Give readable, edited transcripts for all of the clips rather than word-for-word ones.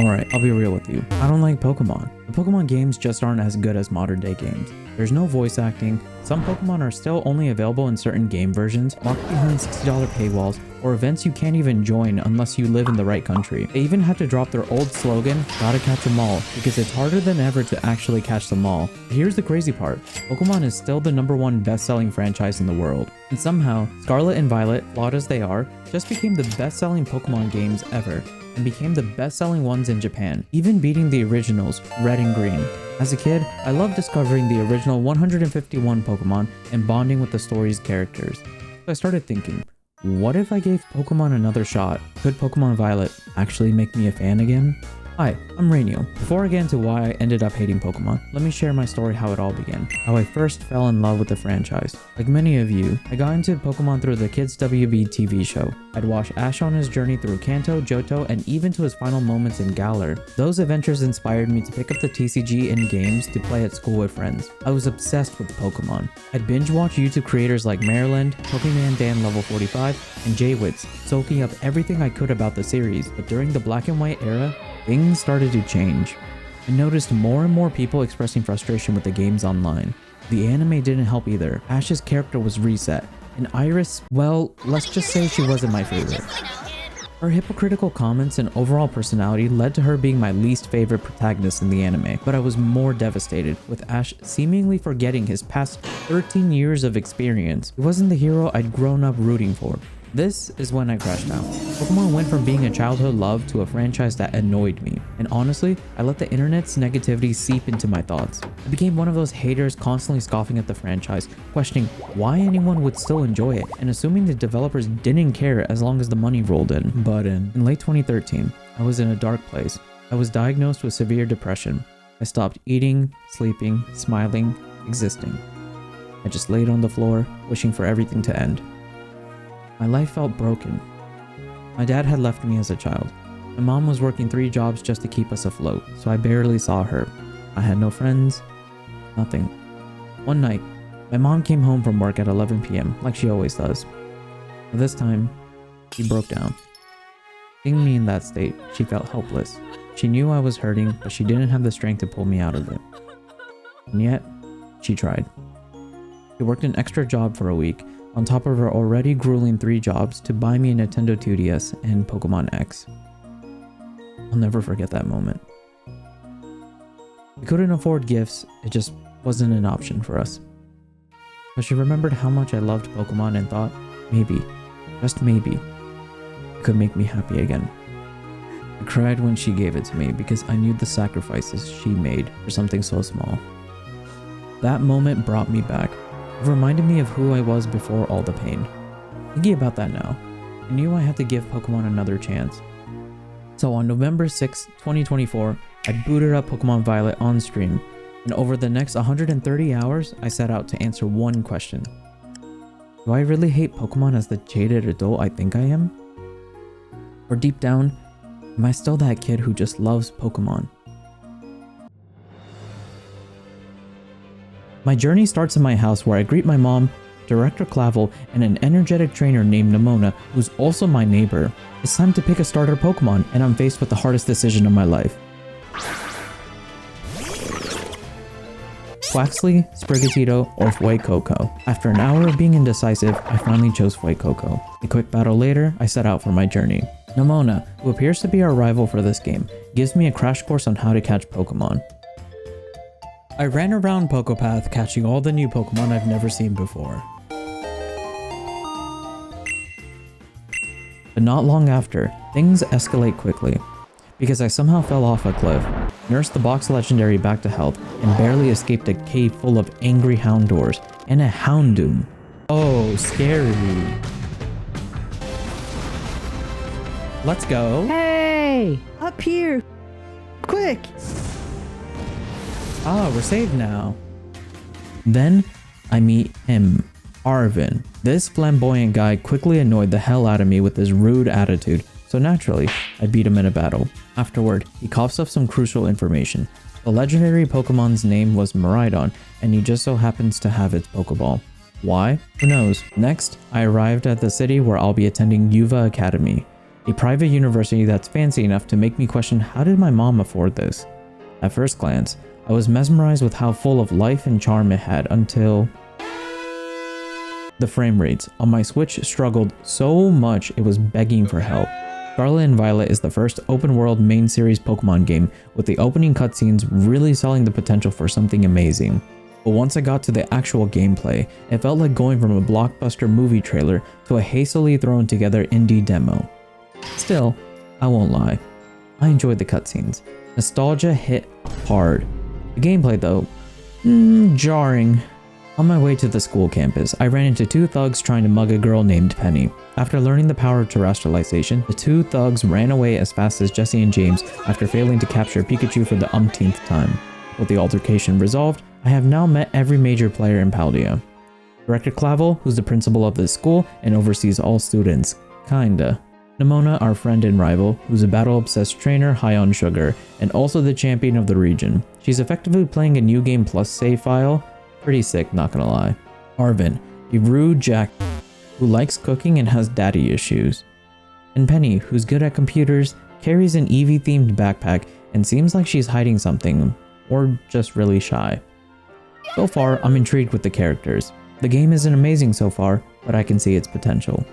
Alright, I'll be real with you. I don't like Pokemon. The Pokemon games just aren't as good as modern day games. There's no voice acting, some Pokemon are still only available in certain game versions, locked behind $60 paywalls, or events you can't even join unless you live in the right country. They even had to drop their old slogan, gotta catch them all, because it's harder than ever to actually catch them all. Here's the crazy part, Pokemon is still the #1 best-selling franchise in the world. And somehow, Scarlet and Violet, flawed as they are, just became the best-selling Pokemon games ever, and became the best-selling ones in Japan, even beating the originals, Red and Green. As a kid, I loved discovering the original 151 Pokemon and bonding with the story's characters. So I started thinking, what if I gave Pokemon another shot? Could Pokemon Violet actually make me a fan again? Hi, I'm Reiniyal. Before I get into why I ended up hating Pokemon, let me share my story how it all began. How I first fell in love with the franchise. Like many of you, I got into Pokemon through the Kids WB TV show. I'd watch Ash on his journey through Kanto, Johto, and even to his final moments in Galar. Those adventures inspired me to pick up the TCG and games to play at school with friends. I was obsessed with Pokemon. I'd binge watch YouTube creators like Maryland, Pokemon Dan Level 45, and Jaywitz, soaking up everything I could about the series. But during the black and white era, things started to change. I noticed more and more people expressing frustration with the games online. The anime didn't help either. Ash's character was reset, and Iris, well, let's just say she wasn't my favorite. Her hypocritical comments and overall personality led to her being my least favorite protagonist in the anime, but I was more devastated, with Ash seemingly forgetting his past 13 years of experience. He wasn't the hero I'd grown up rooting for. This is when I crashed out. Pokemon went from being a childhood love to a franchise that annoyed me. And honestly, I let the internet's negativity seep into my thoughts. I became one of those haters constantly scoffing at the franchise, questioning why anyone would still enjoy it, and assuming the developers didn't care as long as the money rolled in. But in late 2013, I was in a dark place. I was diagnosed with severe depression. I stopped eating, sleeping, smiling, existing. I just laid on the floor, wishing for everything to end. My life felt broken. My dad had left me as a child. My mom was working 3 jobs just to keep us afloat, so I barely saw her. I had no friends, nothing. One night, my mom came home from work at 11 p.m. like she always does. But this time, she broke down. Seeing me in that state, she felt helpless. She knew I was hurting, but she didn't have the strength to pull me out of it. And yet, she tried. She worked an extra job for a week, on top of her already grueling 3 jobs, to buy me a Nintendo 2DS and Pokemon X. I'll never forget that moment. We couldn't afford gifts, it just wasn't an option for us. But she remembered how much I loved Pokemon and thought, maybe, just maybe, it could make me happy again. I cried when she gave it to me because I knew the sacrifices she made for something so small. That moment brought me back. It reminded me of who I was before all the pain. Thinking about that now, I knew I had to give Pokemon another chance. So on November 6, 2024, I booted up Pokemon Violet on stream, and over the next 130 hours, I set out to answer one question. Do I really hate Pokemon as the jaded adult I think I am? Or deep down, am I still that kid who just loves Pokemon? My journey starts in my house where I greet my mom, Director Clavel, and an energetic trainer named Nimona, who's also my neighbor. It's time to pick a starter Pokemon, and I'm faced with the hardest decision of my life. Quaxly, Sprigatito, or Fuecoco. After an hour of being indecisive, I finally chose Fuecoco. A quick battle later, I set out for my journey. Nimona, who appears to be our rival for this game, gives me a crash course on how to catch Pokemon. I ran around Pokepath catching all the new Pokemon I've never seen before. But not long after, things escalate quickly, because I somehow fell off a cliff, nursed the box legendary back to health, and barely escaped a cave full of angry Houndours and a Houndoom. Oh, scary. Let's go. Hey! Up here! Quick! Ah, we're saved now. Then, I meet him, Arvin. This flamboyant guy quickly annoyed the hell out of me with his rude attitude, so naturally, I beat him in a battle. Afterward, he coughs up some crucial information. The legendary Pokemon's name was Miraidon, and he just so happens to have its Pokeball. Why? Who knows? Next, I arrived at the city where I'll be attending Yuva Academy. a private university that's fancy enough to make me question how did my mom afford this? At first glance, I was mesmerized with how full of life and charm it had until the frame rates on my Switch struggled so much it was begging for help. Scarlet and Violet is the first open-world main series Pokemon game, with the opening cutscenes really selling the potential for something amazing. But once I got to the actual gameplay, it felt like going from a blockbuster movie trailer to a hastily thrown together indie demo. Still, I won't lie, I enjoyed the cutscenes. Nostalgia hit hard. The gameplay though, jarring. On my way to the school campus, I ran into two thugs trying to mug a girl named Penny. After learning the power of terrestrialization, the two thugs ran away as fast as Jesse and James after failing to capture Pikachu for the umpteenth time. With the altercation resolved, I have now met every major player in Paldea. Director Clavel, who's the principal of this school and oversees all students, kinda. Nimona, our friend and rival, who's a battle-obsessed trainer high on sugar, and also the champion of the region. She's effectively playing a New Game Plus save file. Pretty sick, not gonna lie. Arvin, a rude jack who likes cooking and has daddy issues. And Penny, who's good at computers, carries an Eevee-themed backpack, and seems like she's hiding something, or just really shy. So far, I'm intrigued with the characters. The game isn't amazing so far, but I can see its potential.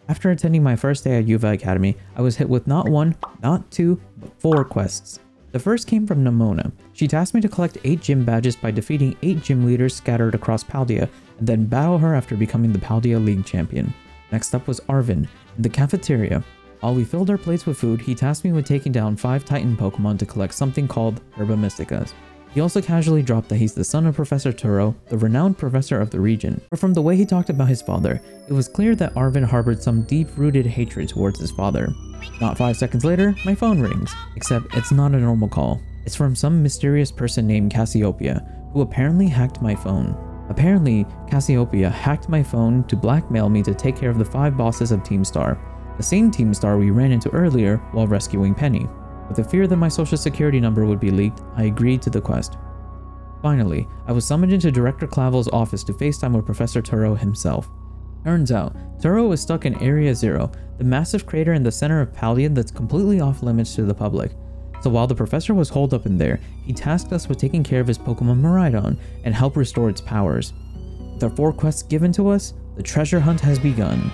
After attending my first day at Yuva Academy, I was hit with not one, not two, but 4 quests. The first came from Nimona. She tasked me to collect 8 gym badges by defeating 8 gym leaders scattered across Paldea, and then battle her after becoming the Paldea League champion. Next up was Arvin, in the cafeteria. While we filled our plates with food, he tasked me with taking down 5 Titan Pokemon to collect something called Herba Mysticas. He also casually dropped that he's the son of Professor Turo, the renowned professor of the region. But from the way he talked about his father, it was clear that Arvin harbored some deep-rooted hatred towards his father. Not 5 seconds later, my phone rings. Except it's not a normal call. It's from some mysterious person named Cassiopeia, who apparently hacked my phone. Apparently, Cassiopeia hacked my phone to blackmail me to take care of the 5 bosses of Team Star, the same Team Star we ran into earlier while rescuing Penny. With the fear that my social security number would be leaked, I agreed to the quest. Finally, I was summoned into Director Clavel's office to FaceTime with Professor Turo himself. Turns out, Turo was stuck in Area Zero, the massive crater in the center of Paldea that's completely off limits to the public. So while the professor was holed up in there, he tasked us with taking care of his Pokemon Miraidon and help restore its powers. With our 4 quests given to us, the treasure hunt has begun.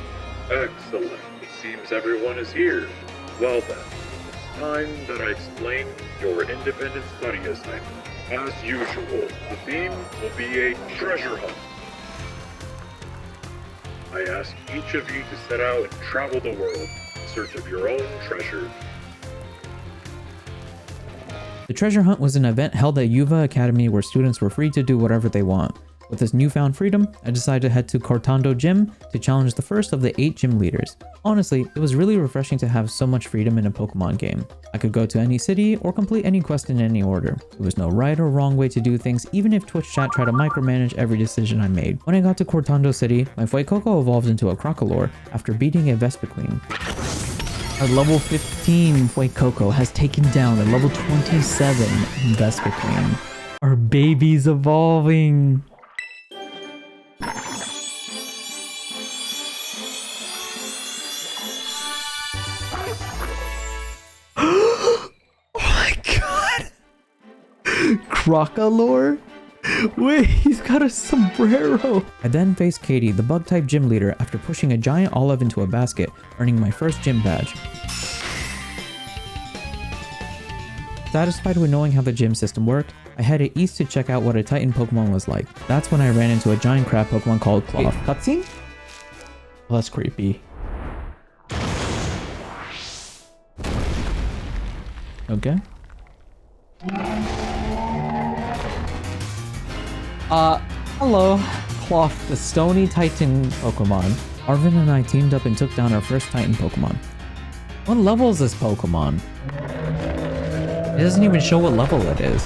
Excellent. It seems everyone is here. Well then, it's time that I explain your independent study assignment. As usual, the theme will be a treasure hunt. I ask each of you to set out and travel the world in search of your own treasure. The treasure hunt was an event held at Yuva Academy where students were free to do whatever they want. With this newfound freedom, I decided to head to Cortando Gym to challenge the first of the 8 gym leaders. Honestly, it was really refreshing to have so much freedom in a Pokemon game. I could go to any city or complete any quest in any order. There was no right or wrong way to do things, even if Twitch chat tried to micromanage every decision I made. When I got to Cortando City, my Fuecoco evolved into a Crocolore after beating a Vespiquen. Our level 15 Fuecoco has taken down a level 27 Vespiquen. Our baby's evolving! Crocolore? Wait, he's got a sombrero! I then faced Katie, the bug-type gym leader, after pushing a giant olive into a basket, earning my first gym badge. Satisfied with knowing how the gym system worked, I headed east to check out what a Titan Pokemon was like. That's when I ran into a giant crab Pokemon called Cloth. Cutscene? Well, that's creepy. Okay. Hello. Cloth, the stony Titan Pokemon. Arvin and I teamed up and took down our first Titan Pokemon. What level is this Pokemon? It doesn't even show what level it is.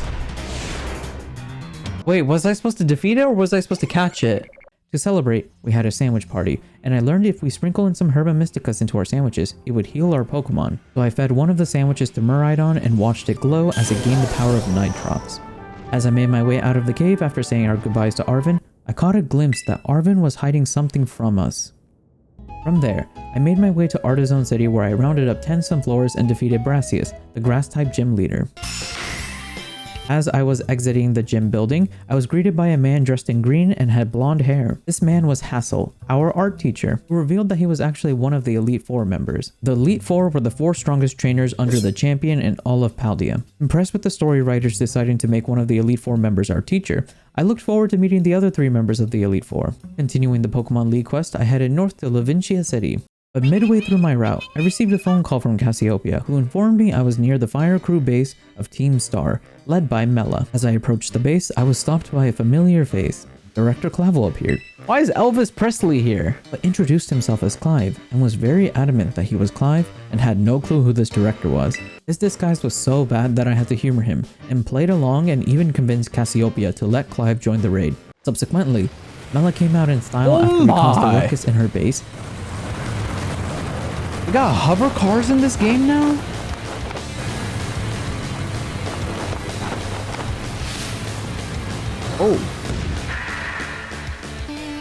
Wait, was I supposed to defeat it or was I supposed to catch it? To celebrate, we had a sandwich party, and I learned if we sprinkle in some Herba Mysticas into our sandwiches, it would heal our Pokemon. So I fed one of the sandwiches to Miraidon and watched it glow as it gained the power of Nitrox. As I made my way out of the cave after saying our goodbyes to Arvin, I caught a glimpse that Arvin was hiding something from us. From there, I made my way to Artizone City where I rounded up 10 Sunflowers and defeated Brassius, the grass-type gym leader. As I was exiting the gym building, I was greeted by a man dressed in green and had blonde hair. This man was Hassel, our art teacher, who revealed that he was actually one of the Elite Four members. The Elite Four were the 4 strongest trainers under the champion in all of Paldea. Impressed with the story writers deciding to make one of the Elite Four members our teacher, I looked forward to meeting the other 3 members of the Elite Four. Continuing the Pokemon League quest, I headed north to Levincia City. But midway through my route, I received a phone call from Cassiopeia, who informed me I was near the fire crew base of Team Star, led by Mela. As I approached the base, I was stopped by a familiar face. Director Clavel appeared. "Why is Elvis Presley here?" But introduced himself as Clive, and was very adamant that he was Clive, and had no clue who this director was. His disguise was so bad that I had to humor him, and played along and even convinced Cassiopeia to let Clive join the raid. Subsequently, Mela came out in style after we caused a ruckus in her base. We got hover cars in this game now? Oh.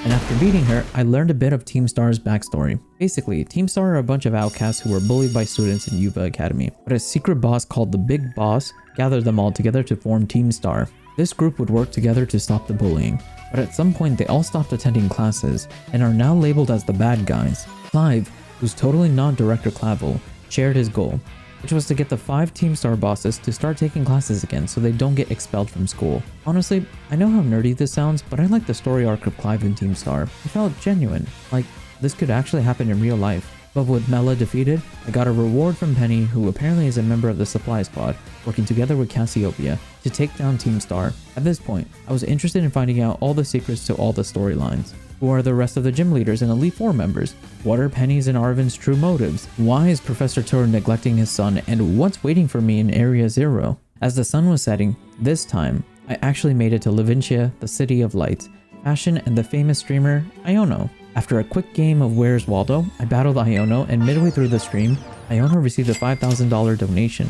And after beating her, I learned a bit of Team Star's backstory. Basically, Team Star are a bunch of outcasts who were bullied by students in Yuva Academy, but a secret boss called the Big Boss gathered them all together to form Team Star. This group would work together to stop the bullying, but at some point they all stopped attending classes, and are now labeled as the bad guys. Clive, who's totally not Director Clavel, shared his goal, which was to get the 5 Team Star bosses to start taking classes again so they don't get expelled from school. Honestly, I know how nerdy this sounds, but I like the story arc of Clive and Team Star. It felt genuine, like this could actually happen in real life. But with Mela defeated, I got a reward from Penny, who apparently is a member of the Supply Squad, working together with Cassiopeia to take down Team Star. At this point, I was interested in finding out all the secrets to all the storylines. Who are the rest of the gym leaders and Elite Four members? What are Penny's and Arvin's true motives? Why is Professor Turo neglecting his son, and what's waiting for me in Area Zero? As the sun was setting, this time, I actually made it to Levincia, the City of Lights, Fashion, and the famous streamer, Iono. After a quick game of Where's Waldo, I battled Iono, and midway through the stream, Iono received a $5,000 donation,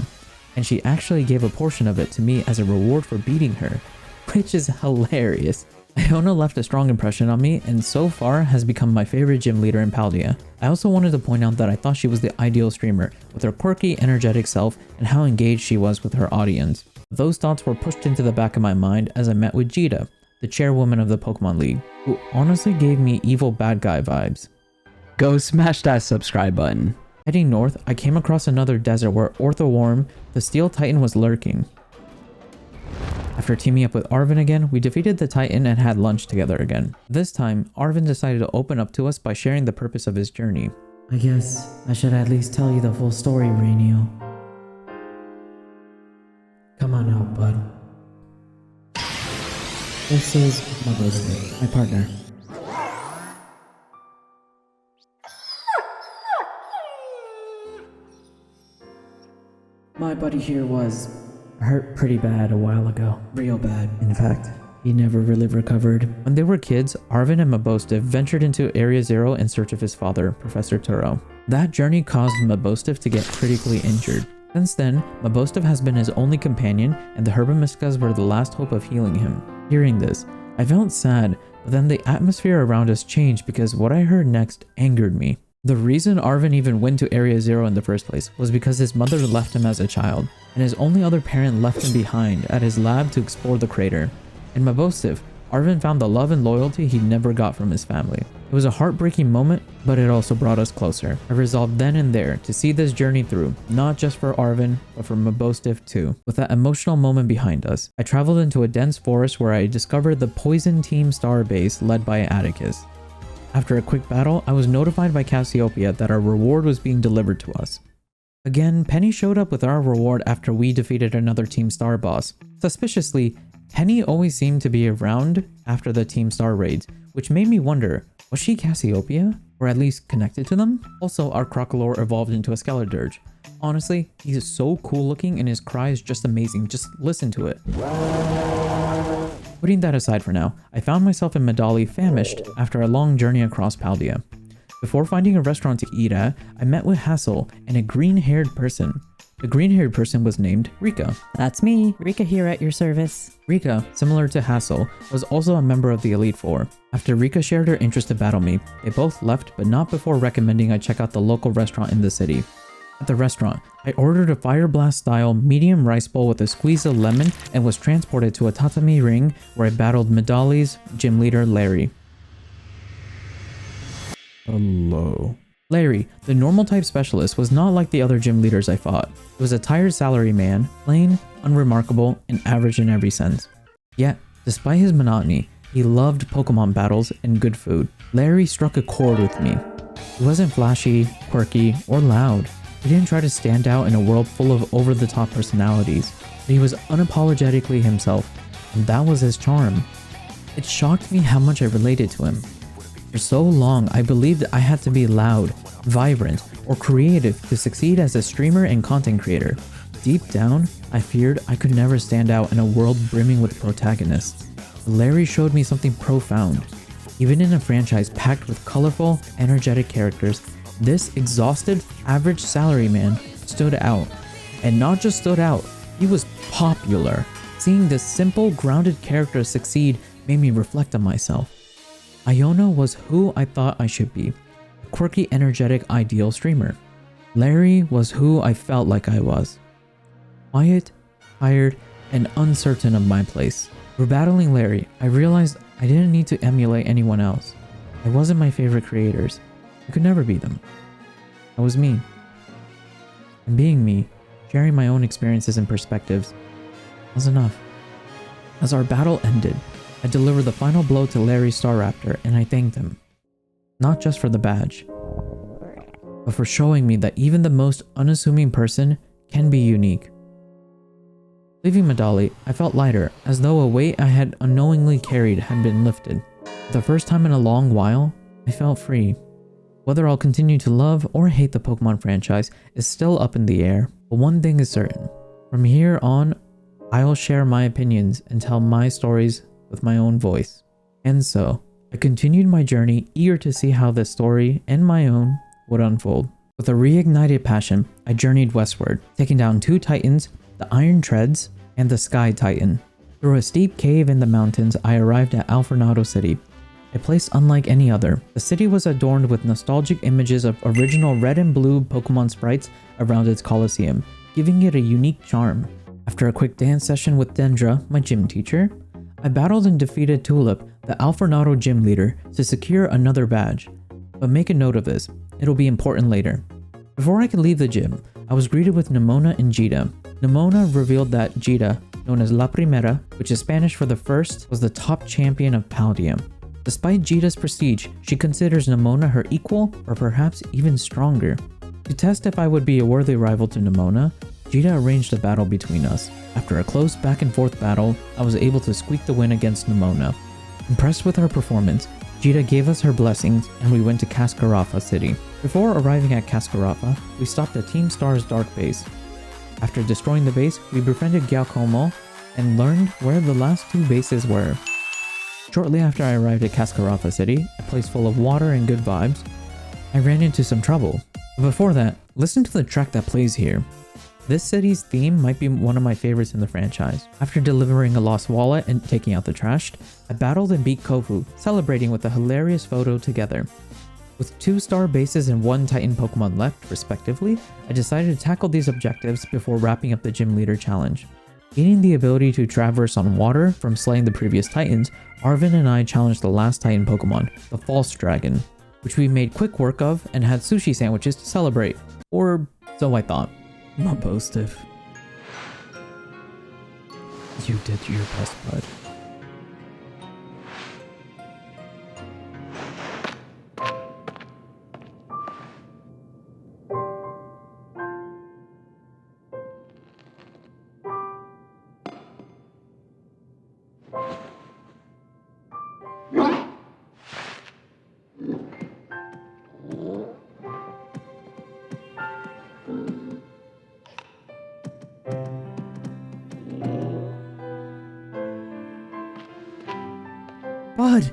and she actually gave a portion of it to me as a reward for beating her, which is hilarious. Iono left a strong impression on me, and so far has become my favorite gym leader in Paldea. I also wanted to point out that I thought she was the ideal streamer, with her quirky, energetic self, and how engaged she was with her audience. Those thoughts were pushed into the back of my mind as I met with Jita, the chairwoman of the Pokemon League, who honestly gave me evil bad guy vibes. Go smash that subscribe button. Heading north, I came across another desert where Orthoworm, the Steel Titan, was lurking. After teaming up with Arvin again, we defeated the Titan and had lunch together again. This time, Arvin decided to open up to us by sharing the purpose of his journey. I guess I should at least tell you the full story, Reiniyal. Come on out, bud. This is my partner. My buddy here was hurt pretty bad a while ago. Real bad, in fact. He never really recovered. When they were kids, Arvin and Mabostif ventured into Area Zero in search of his father, Professor Turo. That journey caused Mabostif to get critically injured. Since then, Mabostif has been his only companion, and the Herbamuscas were the last hope of healing him. Hearing this, I felt sad, but then the atmosphere around us changed because what I heard next angered me. The reason Arvin even went to Area Zero in the first place was because his mother left him as a child, and his only other parent left him behind at his lab to explore the crater. In Mabostif, Arvin found the love and loyalty he never got from his family. It was a heartbreaking moment, but it also brought us closer. I resolved then and there to see this journey through, not just for Arvin, but for Mabostif too. With that emotional moment behind us, I traveled into a dense forest where I discovered the Poison Team Star base led by Atticus. After a quick battle, I was notified by Cassiopeia that our reward was being delivered to us. Again, Penny showed up with our reward after we defeated another Team Star boss. Suspiciously, Penny always seemed to be around after the Team Star raids, which made me wonder, was she Cassiopeia? Or at least connected to them? Also, our Crocolore evolved into a Skeledirge. Honestly, he's so cool looking and his cry is just amazing, just listen to it. Putting that aside for now, I found myself in Medali famished after a long journey across Paldea. Before finding a restaurant to eat at, I met with Hassel and a green-haired person. The green-haired person was named Rika. That's me, Rika here at your service. Rika, similar to Hassel, was also a member of the Elite Four. After Rika shared her interest to battle me, they both left, but not before recommending I check out the local restaurant in the city. At the restaurant, I ordered a Fire Blast style medium rice bowl with a squeeze of lemon and was transported to a tatami ring where I battled Medali's gym leader Larry. Hello. Larry, the normal type specialist, was not like the other gym leaders I fought. He was a tired salary man, plain, unremarkable, and average in every sense. Yet, despite his monotony, he loved Pokemon battles and good food. Larry struck a chord with me. He wasn't flashy, quirky, or loud. He didn't try to stand out in a world full of over-the-top personalities, but he was unapologetically himself, and that was his charm. It shocked me how much I related to him. For so long, I believed I had to be loud, vibrant, or creative to succeed as a streamer and content creator. Deep down, I feared I could never stand out in a world brimming with protagonists. Larry showed me something profound. Even in a franchise packed with colorful, energetic characters, this exhausted, average salaryman stood out. And not just stood out, he was popular. Seeing this simple, grounded character succeed made me reflect on myself. Iona was who I thought I should be, a quirky, energetic, ideal streamer. Larry was who I felt like I was. Quiet, tired, and uncertain of my place. Through battling Larry, I realized I didn't need to emulate anyone else. I wasn't my favorite creators. I could never be them. I was me. And being me, sharing my own experiences and perspectives, was enough. As our battle ended, I delivered the final blow to Larry's Staraptor and I thanked him. Not just for the badge, but for showing me that even the most unassuming person can be unique. Leaving Medali, I felt lighter, as though a weight I had unknowingly carried had been lifted. For the first time in a long while, I felt free. Whether I'll continue to love or hate the Pokemon franchise is still up in the air, but one thing is certain. From here on, I'll share my opinions and tell my stories with my own voice. And so, I continued my journey, eager to see how this story and my own would unfold. With a reignited passion, I journeyed westward, taking down 2 Titans, the Iron Treads, and the Sky Titan. Through a steep cave in the mountains, I arrived at Alfornado City, a place unlike any other. The city was adorned with nostalgic images of original red and blue Pokemon sprites around its coliseum, giving it a unique charm. After a quick dance session with Dendra, my gym teacher, I battled and defeated Tulip, the Alfornado gym leader, to secure another badge. But make a note of this, it'll be important later. Before I could leave the gym, I was greeted with Nimona and Jita. Nimona revealed that Jita, known as La Primera, which is Spanish for the first, was the top champion of Paldium. Despite Jita's prestige, she considers Nimona her equal or perhaps even stronger. To test if I would be a worthy rival to Nimona, Jita arranged a battle between us. After a close back and forth battle, I was able to squeak the win against Nimona. Impressed with her performance, Jita gave us her blessings and we went to Cascarafa City. Before arriving at Cascarafa, we stopped at Team Star's Dark Base. After destroying the base, we befriended Giacomo and learned where the last 2 bases were. Shortly after I arrived at Cascarafa City, a place full of water and good vibes, I ran into some trouble. But before that, listen to the track that plays here. This city's theme might be one of my favorites in the franchise. After delivering a lost wallet and taking out the trash, I battled and beat Kofu, celebrating with a hilarious photo together. With 2 star bases and 1 Titan Pokemon left, respectively, I decided to tackle these objectives before wrapping up the Gym Leader Challenge. Gaining the ability to traverse on water from slaying the previous Titans, Arvin and I challenged the last Titan Pokemon, the False Dragon, which we made quick work of and had sushi sandwiches to celebrate. Or so I thought. Not boastive. You did your best, bud. Bud!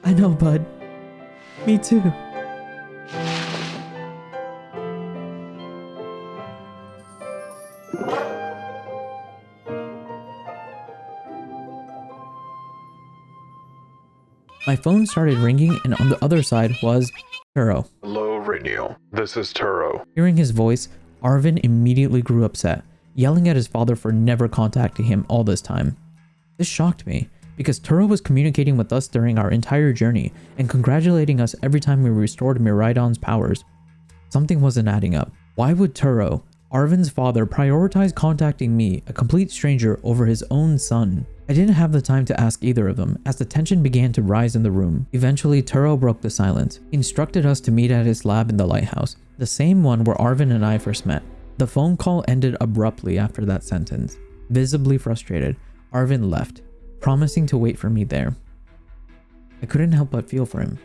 I know, bud. Me too. My phone started ringing, and on the other side was Turo. Hello, Reiniyal. This is Turo. Hearing his voice, Arvin immediately grew upset, yelling at his father for never contacting him all this time. This shocked me, because Turo was communicating with us during our entire journey and congratulating us every time we restored Miraidon's powers. Something wasn't adding up. Why would Turo, Arvin's father, prioritize contacting me, a complete stranger, over his own son? I didn't have the time to ask either of them, as the tension began to rise in the room. Eventually, Turo broke the silence. He instructed us to meet at his lab in the lighthouse, the same one where Arvin and I first met. The phone call ended abruptly after that sentence. Visibly frustrated, Arvin left, promising to wait for me there. I couldn't help but feel for him.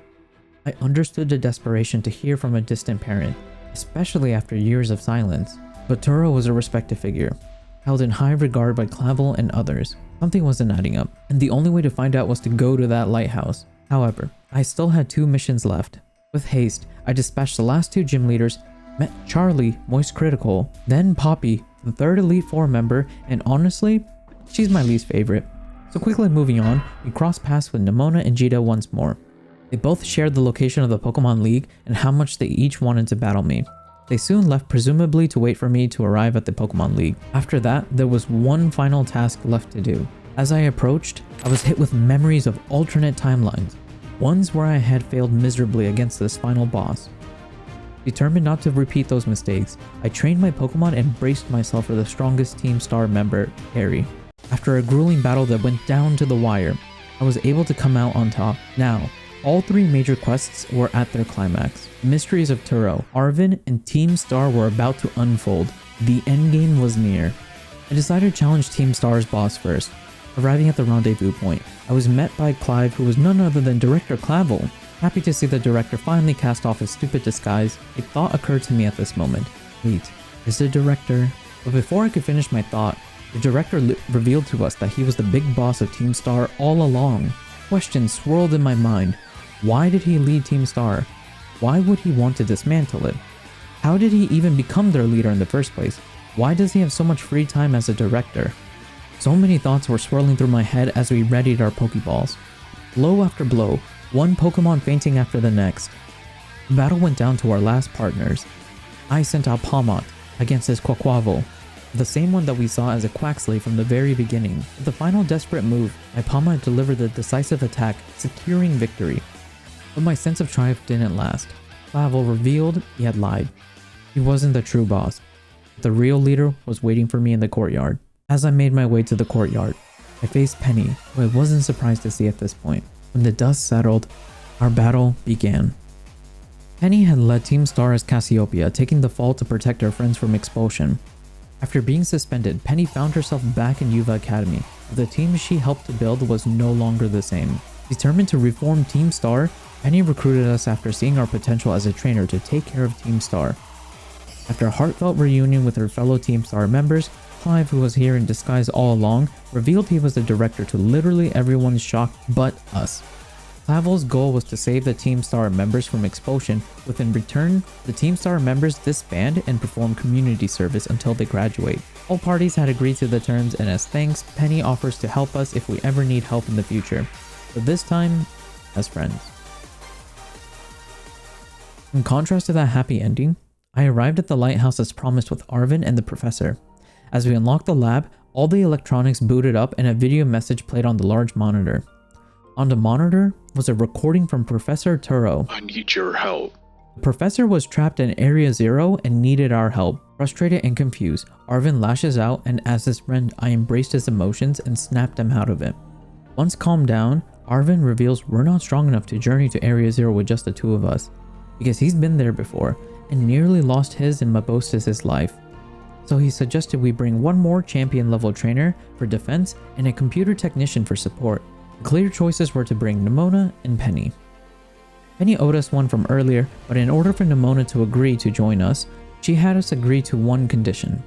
I understood the desperation to hear from a distant parent, especially after years of silence. But Turo was a respected figure, held in high regard by Clavel and others. Something wasn't adding up, and the only way to find out was to go to that lighthouse. However, I still had 2 missions left. With haste, I dispatched the last 2 gym leaders, met Charlie, Moist Critical, then Poppy, the 3rd Elite 4 member, and honestly, she's my least favorite. So quickly moving on, we crossed paths with Nimona and Jita once more. They both shared the location of the Pokemon League and how much they each wanted to battle me. They soon left, presumably to wait for me to arrive at the Pokemon League. After that, there was one final task left to do. As I approached, I was hit with memories of alternate timelines, ones where I had failed miserably against this final boss. Determined not to repeat those mistakes, I trained my Pokemon and braced myself for the strongest Team Star member, Harry. After a grueling battle that went down to the wire, I was able to come out on top. Now, all 3 major quests were at their climax. The mysteries of Turo, Arvin, and Team Star were about to unfold. The endgame was near. I decided to challenge Team Star's boss first. Arriving at the rendezvous point, I was met by Clive, who was none other than Director Clavel. Happy to see the director finally cast off his stupid disguise, a thought occurred to me at this moment. Wait, is the director? But before I could finish my thought, the director revealed to us that he was the big boss of Team Star all along. Questions swirled in my mind. Why did he lead Team Star? Why would he want to dismantle it? How did he even become their leader in the first place? Why does he have so much free time as a director? So many thoughts were swirling through my head as we readied our Pokeballs. Blow after blow, one Pokemon fainting after the next. The battle went down to our last partners. I sent out Palmot against his Quaquaval, the same one that we saw as a Quaxley from the very beginning. With the final desperate move, my Palmot delivered the decisive attack, securing victory. But my sense of triumph didn't last. Clavel revealed he had lied. He wasn't the true boss. The real leader was waiting for me in the courtyard. As I made my way to the courtyard, I faced Penny, who I wasn't surprised to see at this point. When the dust settled, our battle began. Penny had led Team Star as Cassiopeia, taking the fall to protect her friends from expulsion. After being suspended, Penny found herself back in Yuva Academy, but the team she helped to build was no longer the same. Determined to reform Team Star, Penny recruited us after seeing our potential as a trainer to take care of Team Star. After a heartfelt reunion with her fellow Team Star members, Clive, who was here in disguise all along, revealed he was the director to literally everyone's shock but us. Clavel's goal was to save the Team Star members from expulsion, with in return, the Team Star members disband and perform community service until they graduate. All parties had agreed to the terms, and as thanks, Penny offers to help us if we ever need help in the future, but this time, as friends. In contrast to that happy ending, I arrived at the lighthouse as promised with Arvin and the professor. As we unlocked the lab, all the electronics booted up and a video message played on the large monitor. On the monitor was a recording from Professor Turo. I need your help. The professor was trapped in Area 0 and needed our help. Frustrated and confused, Arvin lashes out, and as his friend, I embraced his emotions and snapped him out of it. Once calmed down, Arvin reveals we're not strong enough to journey to Area 0 with just the 2 of us, because he's been there before and nearly lost his and Mabostis' life. So he suggested we bring one more champion level trainer for defense and a computer technician for support. The clear choices were to bring Nimona and Penny. Penny owed us one from earlier, but in order for Nimona to agree to join us, she had us agree to one condition.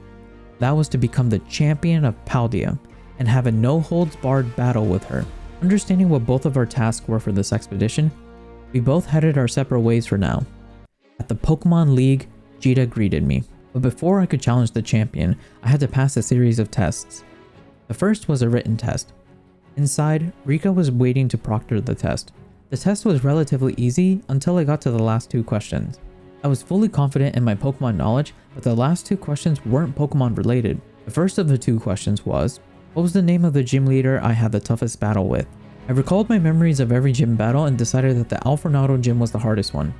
That was to become the champion of Paldea and have a no-holds-barred battle with her. Understanding what both of our tasks were for this expedition, we both headed our separate ways for now. At the Pokemon League, Jita greeted me, but before I could challenge the champion, I had to pass a series of tests. The first was a written test. Inside, Rika was waiting to proctor the test. The test was relatively easy until I got to the last two questions. I was fully confident in my Pokemon knowledge, but the last two questions weren't Pokemon related. The first of the two questions was, what was the name of the gym leader I had the toughest battle with? I recalled my memories of every gym battle and decided that the Alfornado gym was the hardest one.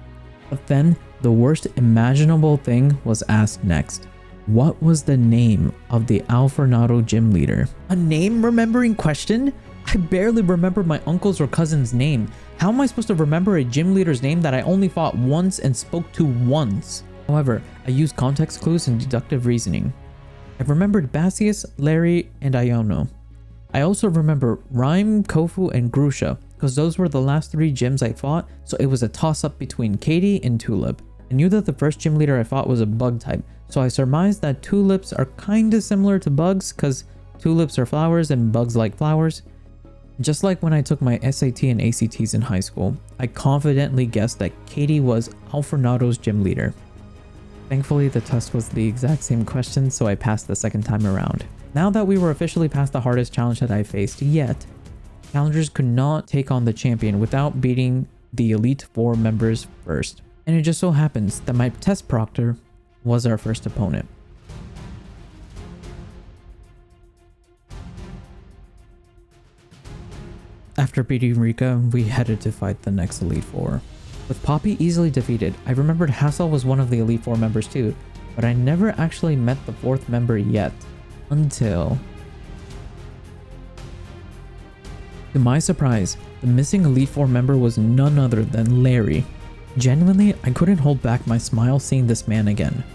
But then, the worst imaginable thing was asked next. What was the name of the Alfornado gym leader? A name remembering question? I barely remember my uncle's or cousin's name. How am I supposed to remember a gym leader's name that I only fought once and spoke to once? However, I used context clues and deductive reasoning. I remembered Basius, Larry, and Iono. I also remember Rhyme, Kofu, and Grusha, because those were the last three gyms I fought, so it was a toss-up between Katie and Tulip. I knew that the first gym leader I fought was a bug type, so I surmised that tulips are kinda similar to bugs, because tulips are flowers and bugs like flowers. Just like when I took my SAT and ACTs in high school, I confidently guessed that Katie was Alfornado's gym leader. Thankfully, the test was the exact same question, so I passed the second time around. Now that we were officially past the hardest challenge that I faced yet, challengers could not take on the champion without beating the Elite Four members first. And it just so happens that my test proctor was our first opponent. After beating Rika, we headed to fight the next Elite Four. With Poppy easily defeated, I remembered Hassel was one of the Elite Four members too, but I never actually met the fourth member yet. Until... To my surprise, the missing Elite Four member was none other than Larry. Genuinely, I couldn't hold back my smile seeing this man again.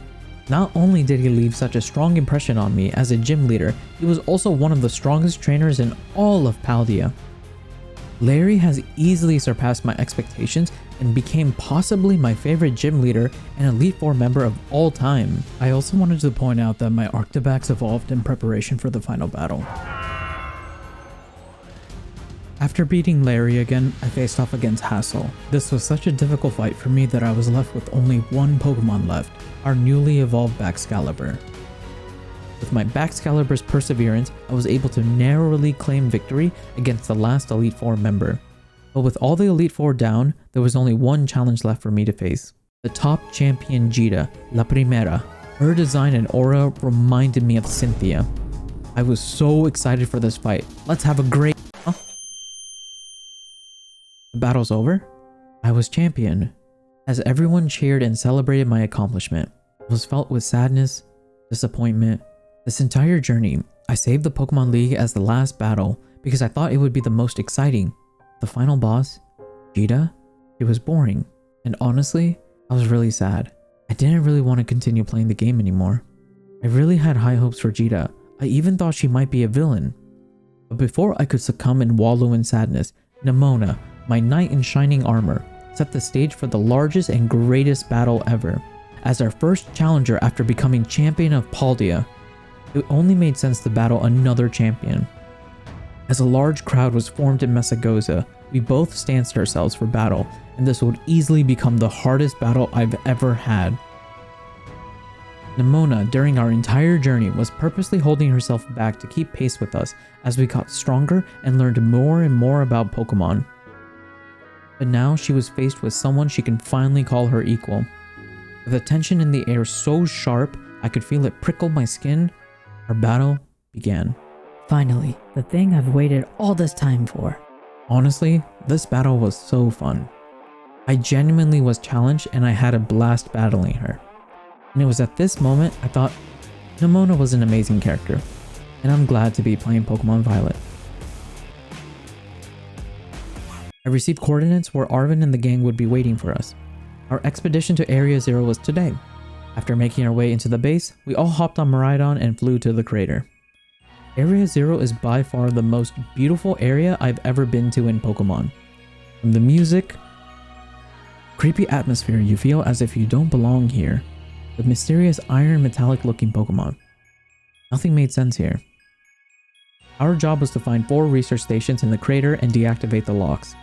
Not only did he leave such a strong impression on me as a gym leader, he was also one of the strongest trainers in all of Paldea. Larry has easily surpassed my expectations and became possibly my favorite gym leader and Elite Four member of all time. I also wanted to point out that my Arctibax evolved in preparation for the final battle. After beating Larry again, I faced off against Hassel. This was such a difficult fight for me that I was left with only one Pokemon left, our newly evolved Baxcalibur. With my Baxcalibur's perseverance, I was able to narrowly claim victory against the last Elite Four member. But with all the Elite Four down, there was only one challenge left for me to face. The top champion Jita, La Primera. Her design and aura reminded me of Cynthia. I was so excited for this fight. Let's have a great... The battle's over? I was champion. As everyone cheered and celebrated my accomplishment, I was felt with sadness, disappointment. This entire journey, I saved the Pokemon League as the last battle because I thought it would be the most exciting. The final boss, Jita, it was boring. And honestly, I was really sad. I didn't really want to continue playing the game anymore. I really had high hopes for Jita. I even thought she might be a villain. But before I could succumb and wallow in sadness, Nemona, my knight in shining armor, set the stage for the largest and greatest battle ever. As our first challenger after becoming champion of Paldea, it only made sense to battle another champion. As a large crowd was formed in Mesagoza, we both stanced ourselves for battle, and this would easily become the hardest battle I've ever had. Nemona, during our entire journey, was purposely holding herself back to keep pace with us as we got stronger and learned more and more about Pokemon. But now she was faced with someone she can finally call her equal. With the tension in the air so sharp I could feel it prickle my skin, our battle began. Finally, the thing I've waited all this time for. Honestly, this battle was so fun. I genuinely was challenged and I had a blast battling her. And it was at this moment I thought Nemona was an amazing character, and I'm glad to be playing Pokemon Violet. I received coordinates where Arvin and the gang would be waiting for us. Our expedition to Area 0 was today. After making our way into the base, we all hopped on Miraidon and flew to the crater. Area 0 is by far the most beautiful area I've ever been to in Pokemon. From the music, creepy atmosphere you feel as if you don't belong here, the mysterious iron metallic looking Pokemon. Nothing made sense here. Our job was to find 4 research stations in the crater and deactivate the locks.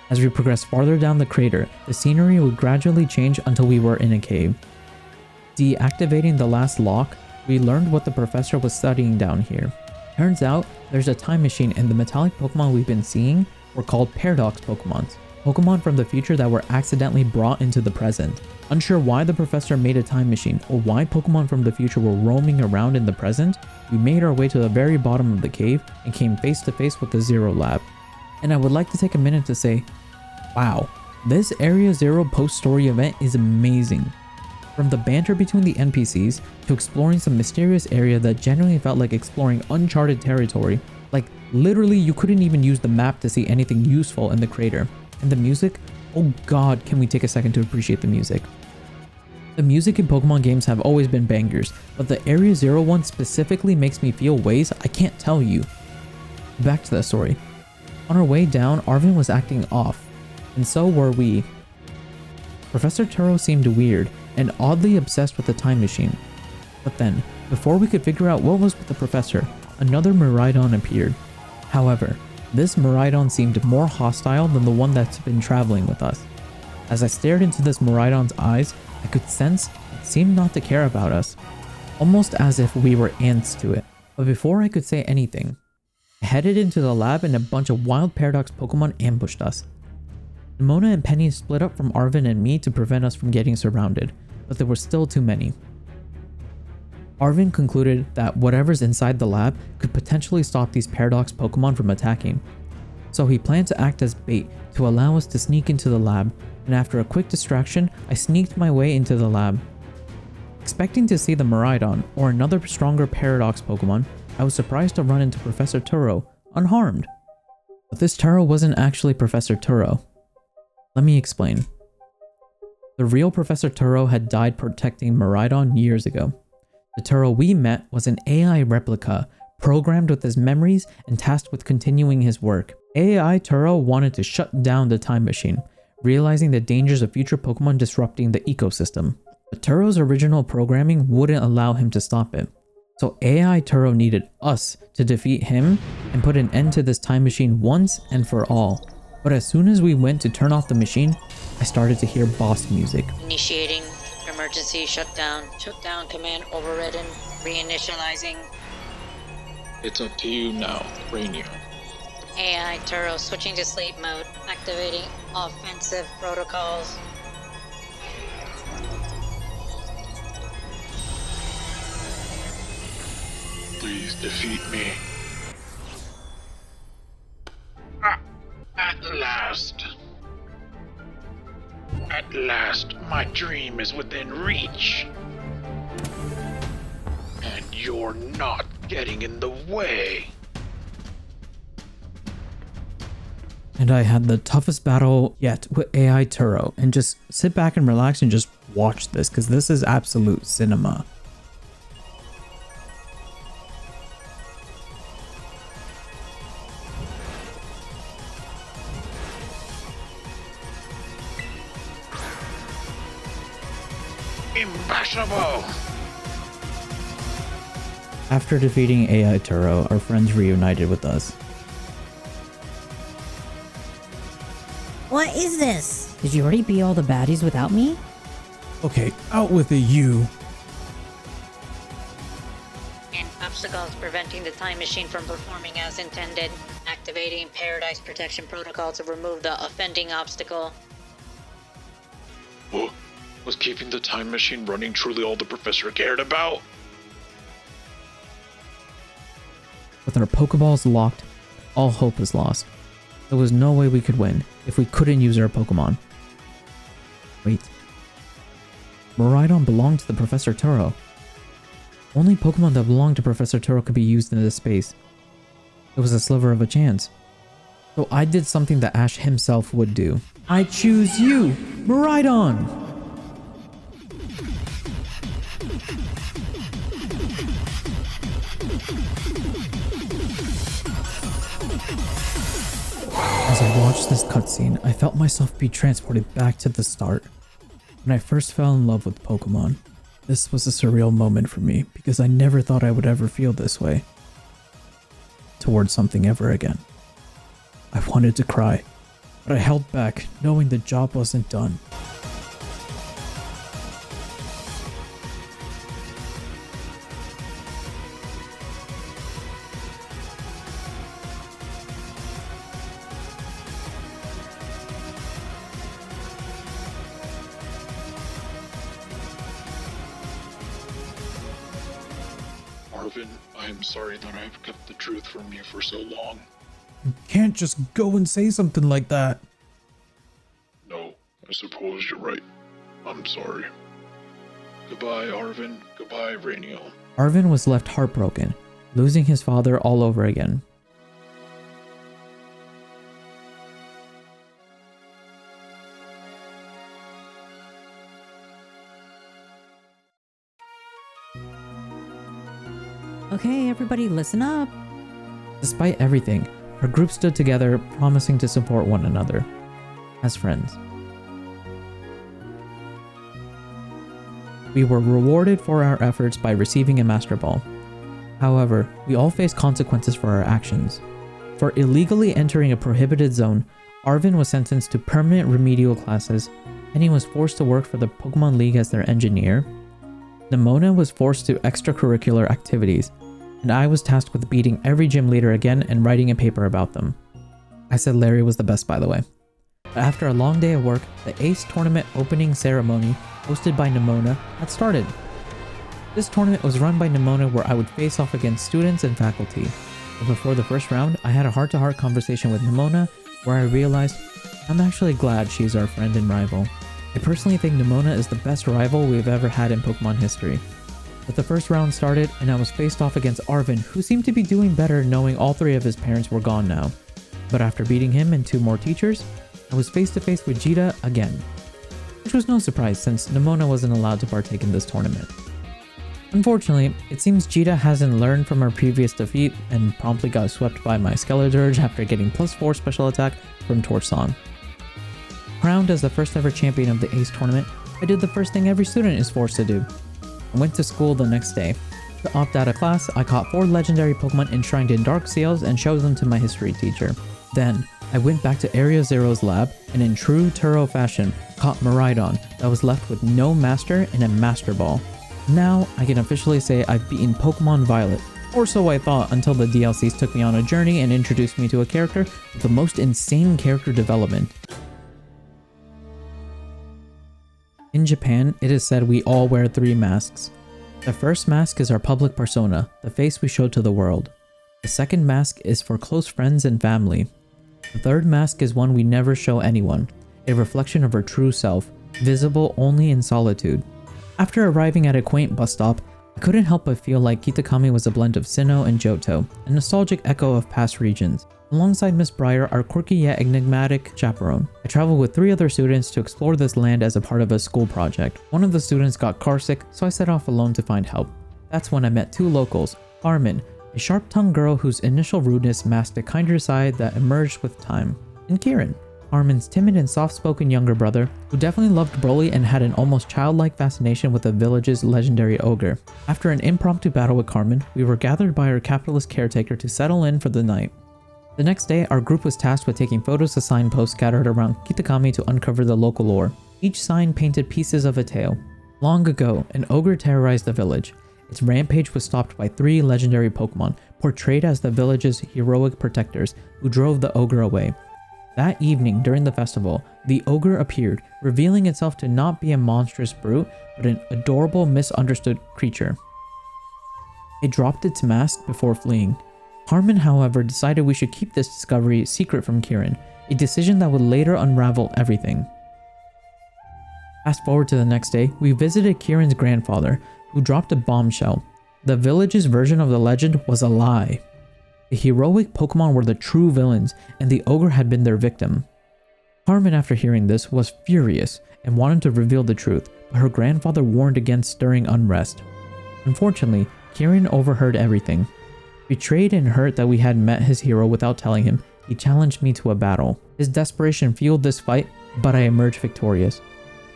As we progressed farther down the crater, the scenery would gradually change until we were in a cave. Deactivating the last lock, we learned what the professor was studying down here. Turns out, there's a time machine, and the metallic Pokemon we've been seeing were called Paradox Pokemons. Pokemon from the future that were accidentally brought into the present. Unsure why the professor made a time machine or why Pokemon from the future were roaming around in the present, we made our way to the very bottom of the cave and came face to face with the Zero Lab. And I would like to take a minute to say, wow, this Area Zero post-story event is amazing. From the banter between the NPCs to exploring some mysterious area that genuinely felt like exploring uncharted territory, like literally you couldn't even use the map to see anything useful in the crater. And the music, oh god, can we take a second to appreciate the music. The music in Pokemon games have always been bangers, but the Area Zero one specifically makes me feel ways I can't tell you. Back to the story. On our way down, Arvin was acting off, and so were we. Professor Turo seemed weird and oddly obsessed with the time machine. But then, before we could figure out what was with the professor, another Miraidon appeared. However, this Miraidon seemed more hostile than the one that's been traveling with us. As I stared into this Miraidon's eyes, I could sense it seemed not to care about us, almost as if we were ants to it. But before I could say anything, I headed into the lab and a bunch of wild Paradox Pokemon ambushed us. Nimona and Penny split up from Arvin and me to prevent us from getting surrounded, but there were still too many. Arvin concluded that whatever's inside the lab could potentially stop these Paradox Pokemon from attacking, so he planned to act as bait to allow us to sneak into the lab, and after a quick distraction, I sneaked my way into the lab. Expecting to see the Miraidon or another stronger Paradox Pokemon, I was surprised to run into Professor Turo, unharmed. But this Turo wasn't actually Professor Turo. Let me explain. The real Professor Turo had died protecting Miraidon years ago. The Turo we met was an AI replica, programmed with his memories and tasked with continuing his work. AI Turo wanted to shut down the time machine, realizing the dangers of future Pokemon disrupting the ecosystem. But Turo's original programming wouldn't allow him to stop it. So AI Turo needed us to defeat him and put an end to this time machine once and for all. But as soon as we went to turn off the machine, I started to hear boss music. Initiating emergency shutdown. Shutdown command overridden. Reinitializing. It's up to you now, Reiniyal. AI Turo switching to sleep mode. Activating offensive protocols. Please defeat me. At last. At last, my dream is within reach. And you're not getting in the way. And I had the toughest battle yet with AI Turo, and just sit back and relax and just watch this, because this is absolute cinema. Impossible! After defeating AI Turo, our friends reunited with us. What is this? Did you already beat all the baddies without me? Okay, out with it, you. And obstacles preventing the time machine from performing as intended. Activating Paradise Protection Protocol to remove the offending obstacle. What? Was keeping the time machine running truly all the professor cared about? With our Pokeballs locked, all hope was lost. There was no way we could win if we couldn't use our Pokemon. Wait. Miraidon belonged to the Professor Turo. Only Pokemon that belonged to Professor Turo could be used in this space. It was a sliver of a chance. So I did something that Ash himself would do. I choose you, Miraidon! As I watched this cutscene, I felt myself be transported back to the start, when I first fell in love with Pokemon. This was a surreal moment for me, because I never thought I would ever feel this way. towards something ever again. I wanted to cry, but I held back, knowing the job wasn't done. Arvin, I am sorry that I have kept the truth from you for so long. You can't just go and say something like that. No, I suppose you're right. I'm sorry. Goodbye, Arvin. Goodbye, Reiniyal. Arvin was left heartbroken, losing his father all over again. Okay, everybody, listen up. Despite everything, our group stood together, promising to support one another as friends. We were rewarded for our efforts by receiving a Master Ball. However, we all faced consequences for our actions. For illegally entering a prohibited zone, Arvin was sentenced to permanent remedial classes, and he was forced to work for the Pokemon League as their engineer. Nimona was forced to extracurricular activities, and I was tasked with beating every gym leader again and writing a paper about them. I said Larry was the best, by the way. After a long day of work, the ACE tournament opening ceremony, hosted by Nimona, had started. This tournament was run by Nimona, where I would face off against students and faculty. But before the first round, I had a heart-to-heart conversation with Nimona, where I realized I'm actually glad she's our friend and rival. I personally think Nimona is the best rival we've ever had in Pokemon history. But the first round started, and I was faced off against Arvin, who seemed to be doing better knowing all three of his parents were gone now. But after beating him and two more teachers, I was face to face with Jita again. Which was no surprise since Nimona wasn't allowed to partake in this tournament. Unfortunately, it seems Jita hasn't learned from her previous defeat and promptly got swept by my Skeleturge after getting +4 special attack from Torch Song. Crowned as the first ever champion of the ACE tournament, I did the first thing every student is forced to do. I went to school the next day. To opt out of class, I caught 4 legendary Pokemon enshrined in Dark Seals and showed them to my history teacher. Then, I went back to Area Zero's lab and in true Turo fashion, caught Miraidon that was left with no Master and a Master Ball. Now, I can officially say I've beaten Pokemon Violet, or so I thought until the DLCs took me on a journey and introduced me to a character with the most insane character development. In Japan, it is said we all wear 3 masks. The first mask is our public persona, the face we show to the world. The second mask is for close friends and family. The third mask is one we never show anyone, a reflection of our true self, visible only in solitude. After arriving at a quaint bus stop, I couldn't help but feel like Kitakami was a blend of Sinnoh and Johto, a nostalgic echo of past regions. Alongside Miss Briar, our quirky yet enigmatic chaperone, I traveled with 3 other students to explore this land as a part of a school project. One of the students got carsick, so I set off alone to find help. That's when I met 2 locals, Carmen, a sharp-tongued girl whose initial rudeness masked a kinder side that emerged with time, and Kieran, Carmen's timid and soft-spoken younger brother, who definitely loved Broly and had an almost childlike fascination with the village's legendary ogre. After an impromptu battle with Carmen, we were gathered by our capitalist caretaker to settle in for the night. The next day, our group was tasked with taking photos of signposts scattered around Kitakami to uncover the local lore. Each sign painted pieces of a tale. Long ago, an ogre terrorized the village. Its rampage was stopped by 3 legendary Pokemon, portrayed as the village's heroic protectors, who drove the ogre away. That evening, during the festival, the ogre appeared, revealing itself to not be a monstrous brute, but an adorable, misunderstood creature. It dropped its mask before fleeing. Carmen, however, decided we should keep this discovery secret from Kieran, a decision that would later unravel everything. Fast forward to the next day, we visited Kieran's grandfather, who dropped a bombshell. The village's version of the legend was a lie. The heroic Pokemon were the true villains, and the ogre had been their victim. Carmen, after hearing this, was furious and wanted to reveal the truth, but her grandfather warned against stirring unrest. Unfortunately, Kieran overheard everything. Betrayed and hurt that we had met his hero without telling him, he challenged me to a battle. His desperation fueled this fight, but I emerged victorious.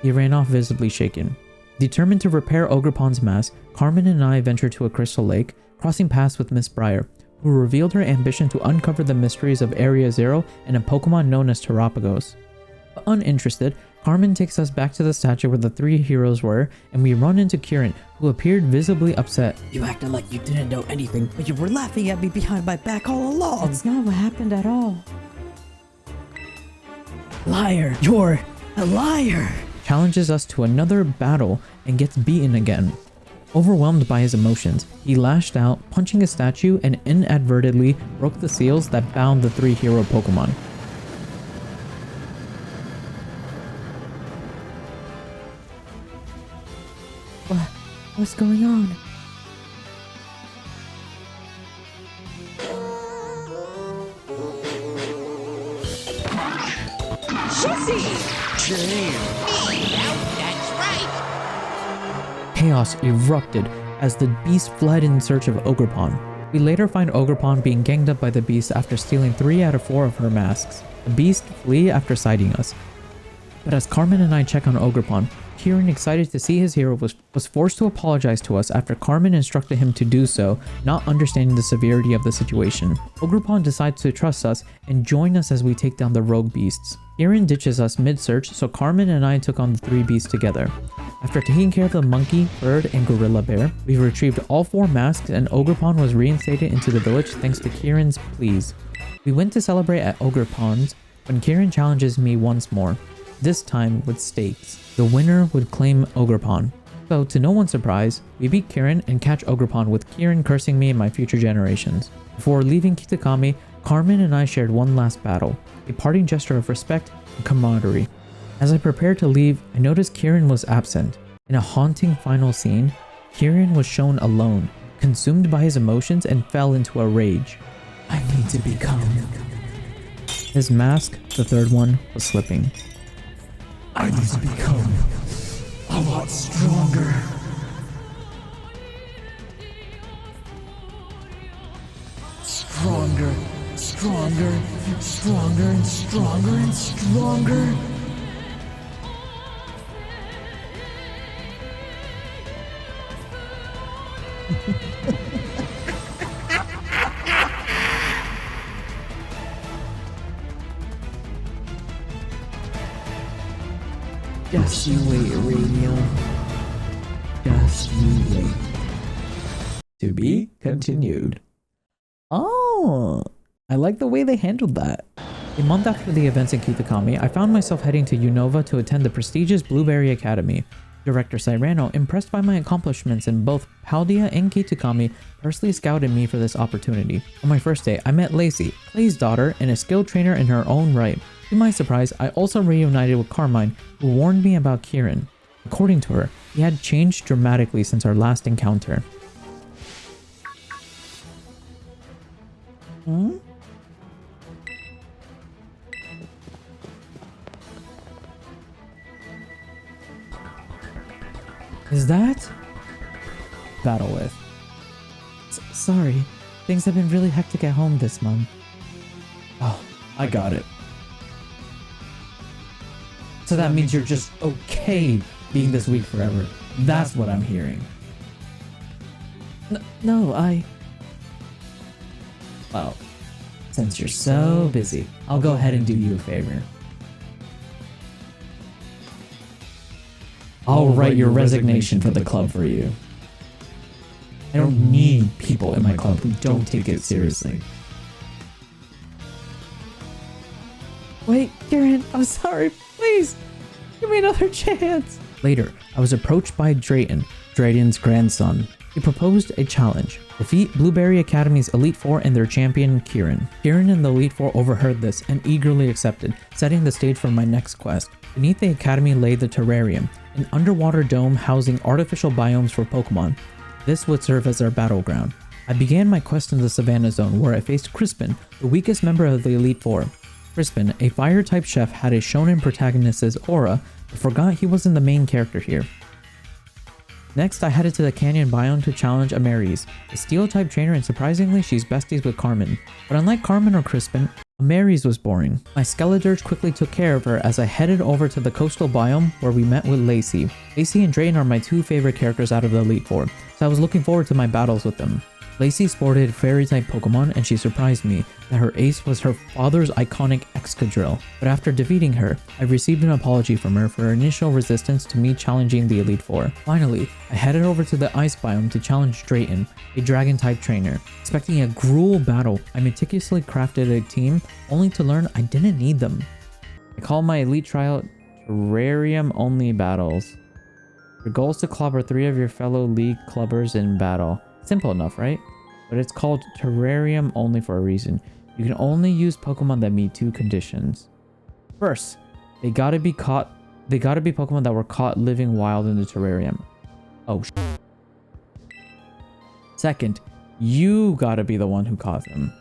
He ran off visibly shaken. Determined to repair Ogrepon's mask, Carmen and I ventured to a crystal lake, crossing paths with Miss Briar, who revealed her ambition to uncover the mysteries of Area Zero and a Pokemon known as Terapagos. But uninterested, Carmen takes us back to the statue where the three heroes were, and we run into Kieran, who appeared visibly upset. You acted like you didn't know anything, but you were laughing at me behind my back all along. It's not what happened at all. Liar. You're a liar. Challenges us to another battle and gets beaten again. Overwhelmed by his emotions, he lashed out, punching a statue and inadvertently broke the seals that bound the three hero Pokemon. What's going on? Chaos erupted as the beast fled in search of Ogerpon. We later find Ogerpon being ganged up by the beast after stealing 3 out of 4 of her masks. The beast flee after sighting us. But as Carmen and I check on Ogerpon, Kieran, excited to see his hero, was forced to apologize to us after Carmen instructed him to do so, not understanding the severity of the situation. Ogerpon decides to trust us and join us as we take down the rogue beasts. Kieran ditches us mid-search, so Carmen and I took on the 3 beasts together. After taking care of the monkey, bird, and gorilla bear, we retrieved all 4 masks and Ogerpon was reinstated into the village thanks to Kieran's pleas. We went to celebrate at Ogerpon's when Kieran challenges me once more, this time with stakes. The winner would claim Ogerpon. So, to no one's surprise, we beat Kieran and catch Ogerpon with Kieran cursing me and my future generations. Before leaving Kitakami, Carmen and I shared one last battle, a parting gesture of respect and camaraderie. As I prepared to leave, I noticed Kieran was absent. In a haunting final scene, Kieran was shown alone, consumed by his emotions and fell into a rage. I need to become. His mask, the third one, was slipping. I need to become a lot stronger. Stronger, stronger, stronger and stronger and stronger. Just you wait, Reiniyal. Just you wait. To be continued. Oh, I like the way they handled that. A month after the events in Kitakami, I found myself heading to Unova to attend the prestigious Blueberry Academy. Director Cyrano, impressed by my accomplishments in both Paldea and Kitakami, personally scouted me for this opportunity. On my first day, I met Lacey, Clay's daughter, and a skilled trainer in her own right. To my surprise, I also reunited with Carmine, who warned me about Kieran. According to her, he had changed dramatically since our last encounter. Is that? Battle with. Sorry, things have been really hectic at home this month. Oh, I got it. So that means you're just okay being this weak forever. That's what I'm hearing. No, Well, since you're so busy, I'll go ahead and do you a favor. I'll write your resignation for the club for you. I don't need people in my club who don't take it seriously. Wait, Kieran, I'm sorry. Please, give me another chance. Later, I was approached by Drayden's grandson. He proposed a challenge. Defeat Blueberry Academy's Elite Four and their champion, Kieran. Kieran and the Elite Four overheard this and eagerly accepted, setting the stage for my next quest. Beneath the academy lay the terrarium, an underwater dome housing artificial biomes for Pokemon. This would serve as our battleground. I began my quest in the Savannah Zone, where I faced Crispin, the weakest member of the Elite Four. Crispin, a fire-type chef, had a shonen protagonist's aura, but forgot he wasn't the main character here. Next, I headed to the Canyon biome to challenge Amaris, a steel-type trainer, and surprisingly, she's besties with Carmen. But unlike Carmen or Crispin, Amaris was boring. My Skeledirge quickly took care of her as I headed over to the coastal biome where we met with Lacey. Lacey and Drayden are my two favorite characters out of the Elite Four, so I was looking forward to my battles with them. Lacey sported fairy-type Pokemon and she surprised me that her ace was her father's iconic Excadrill. But after defeating her, I received an apology from her for her initial resistance to me challenging the Elite Four. Finally, I headed over to the Ice Biome to challenge Drayton, a Dragon-type trainer. Expecting a gruel battle, I meticulously crafted a team only to learn I didn't need them. I call my Elite Trial Terrarium-only battles. Your goal is to clobber 3 of your fellow League clubbers in battle. Simple enough, right? But it's called Terrarium only for a reason. You can only use Pokemon that meet 2 conditions. First, they gotta be Pokemon that were caught living wild in the terrarium. Oh, second, you gotta be the one who caught them.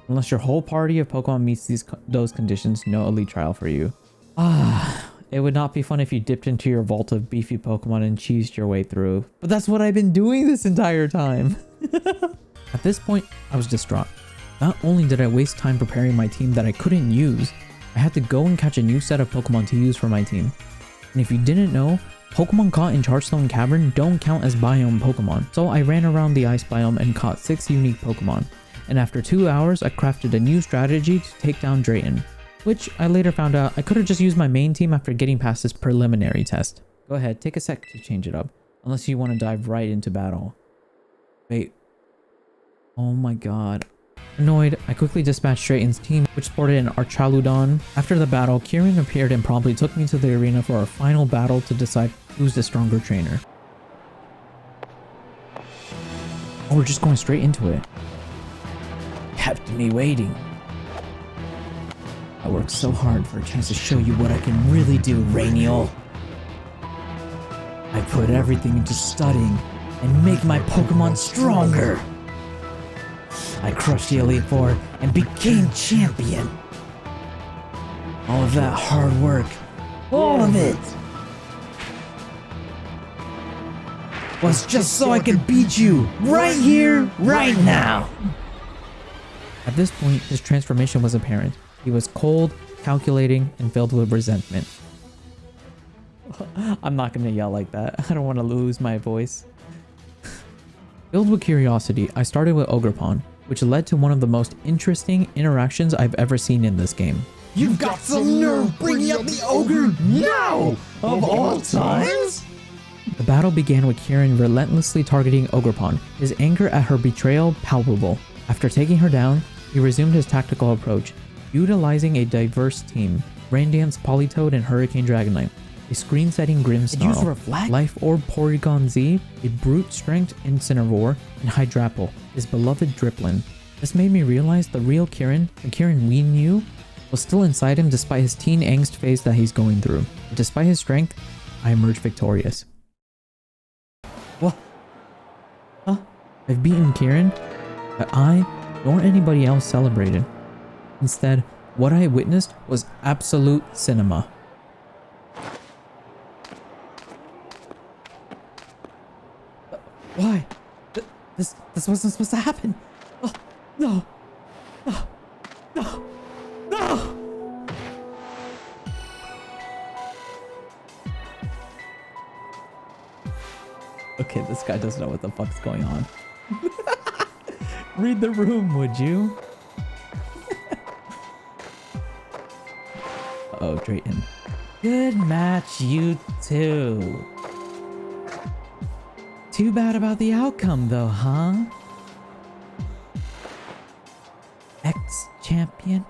Unless your whole party of Pokemon meets those conditions, no Elite Trial for you. It would not be fun if you dipped into your vault of beefy Pokemon and cheesed your way through. But that's what I've been doing this entire time. At this point, I was distraught. Not only did I waste time preparing my team that I couldn't use, I had to go and catch a new set of Pokemon to use for my team. And if you didn't know, Pokemon caught in Charstone Cavern don't count as biome Pokemon. So I ran around the Ice Biome and caught 6 unique Pokemon. And after 2 hours, I crafted a new strategy to take down Drayton. Which I later found out I could have just used my main team after getting past this preliminary test. Go ahead, take a sec to change it up. Unless you want to dive right into battle. Wait. Oh my god. Annoyed, I quickly dispatched Drayton's team, which sported an Archaludon. After the battle, Kieran appeared and promptly took me to the arena for our final battle to decide who's the stronger trainer. Oh, we're just going straight into it. Kept me waiting. I worked so hard for a chance to show you what I can really do, Reiniyal. I put everything into studying and make my Pokemon stronger. I crushed the Elite Four and became champion. All of that hard work, all of it, was just so I could beat you right here, right now. At this point, his transformation was apparent. He was cold, calculating, and filled with resentment. I'm not gonna yell like that. I don't want to lose my voice. Filled with curiosity, I started with Ogerpon, which led to one of the most interesting interactions I've ever seen in this game. You've got some nerve bringing up the ogre now! Of all times? The battle began with Kieran relentlessly targeting Ogerpon, his anger at her betrayal palpable. After taking her down, he resumed his tactical approach, utilizing a diverse team: Raindance, Politoed, and Hurricane Dragonite, a screen-setting Grimmsnarl, Life Orb Porygon Z, a Brute Strength Incineroar, and Hydrapple, his beloved Driplin. This made me realize the real Kieran, the Kieran we knew, was still inside him despite his teen angst phase that he's going through. But despite his strength, I emerged victorious. What? Huh? I've beaten Kieran, but I, nor anybody else celebrated. Instead, what I witnessed was absolute cinema. Why? This wasn't supposed to happen. Oh, no. No. No. No. Okay, this guy doesn't know what the fuck's going on. Read the room, would you? Oh, Drayton. Good match, you two. Too bad about the outcome, though, huh? Ex-champion?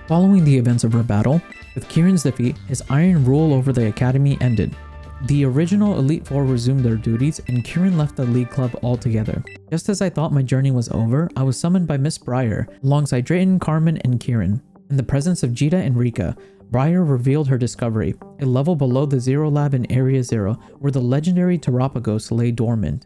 Following the events of her battle, with Kieran's defeat, his iron rule over the academy ended. The original Elite Four resumed their duties, and Kieran left the League Club altogether. Just as I thought my journey was over, I was summoned by Miss Briar, alongside Drayton, Carmen, and Kieran. In the presence of Jita and Rika, Briar revealed her discovery, a level below the Zero Lab in Area Zero, where the legendary Terapagos lay dormant.